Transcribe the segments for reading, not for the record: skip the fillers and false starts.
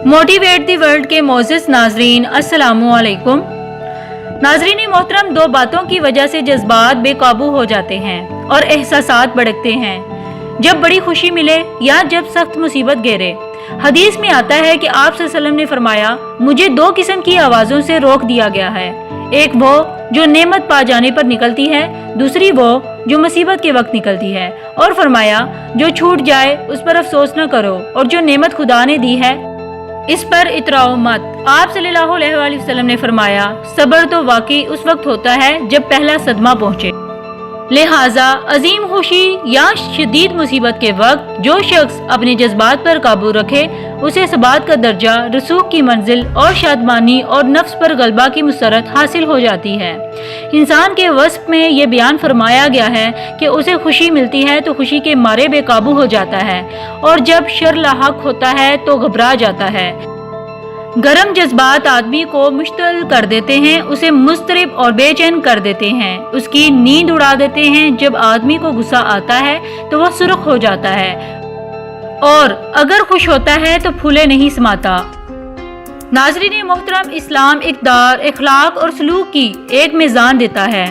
Motivate the world के मोअज़्ज़िज़ नाज़रीन, अस्सलामु अलैकुम। नाज़रीन मोहतरम, दो बातों की वजह से जज्बात बेकाबू हो जाते हैं और एहसासात भड़कते हैं, जब बड़ी खुशी मिले या जब सख्त मुसीबत घेरे। हदीस में आता है कि आप सल्लल्लाहु अलैहि वसल्लम ने फरमाया, मुझे दो किस्म की आवाज़ों से रोक दिया गया है, एक वो जो नेमत पा जाने पर निकलती है, दूसरी वो जो मुसीबत के वक्त निकलती है। और फरमाया, जो छूट जाए उस पर अफसोस न करो और जो नेमत खुदा ने दी है इस पर इतराओ मत। आप सल्लल्लाहु अलैहि वसल्लम ने फरमाया, सब्र तो वाकई उस वक्त होता है जब पहला सदमा पहुंचे। लिहाजा अजीम खुशी या शदीद मुसीबत के वक्त जो शख्स अपने जज्बात पर काबू रखे, उसे सबात का दर्जा, रसूख की मंजिल और शादमानी और नफ्स पर गलबा की मुसरत हासिल हो जाती है। इंसान के वस्फ में ये बयान फरमाया गया है कि उसे खुशी मिलती है तो खुशी के मारे बेकाबू हो जाता है, और जब शर लाहक होता है तो घबरा जाता है। गरम जज्बात आदमी को मुश्तल कर देते हैं, उसे मुस्तरिब और बेचैन कर देते हैं, उसकी नींद उड़ा देते हैं। जब आदमी को गुस्सा आता है तो वह सुर्ख हो जाता है, और अगर खुश होता है तो फूले नहीं समाता। नाज़रीन मोहतरम, इस्लाम इक़दार, इखलाक और सलूक की एक मीज़ान देता है।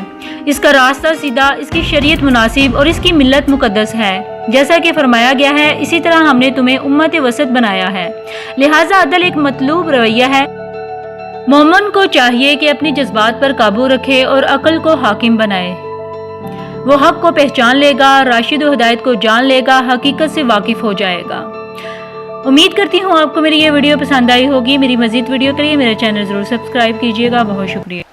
इसका रास्ता सीधा, इसकी शरीयत मुनासिब और इसकी मिल्लत मुकद्दस है। जैसा कि फरमाया गया है, इसी तरह हमने तुम्हें उम्मत वसत बनाया है। लिहाजा अदल एक मतलूब रवैया है। मोमिन को चाहिए कि अपनी जज्बात पर काबू रखे और अक्ल को हाकिम बनाए। वो हक को पहचान लेगा, राशिद व हिदायत को जान लेगा, हकीकत से वाकिफ हो जाएगा। उम्मीद करती हूँ आपको मेरी ये वीडियो पसंद आई होगी। मेरी मज़ीद वीडियो के लिए मेरा चैनल ज़रूर सब्सक्राइब कीजिएगा। बहुत शुक्रिया।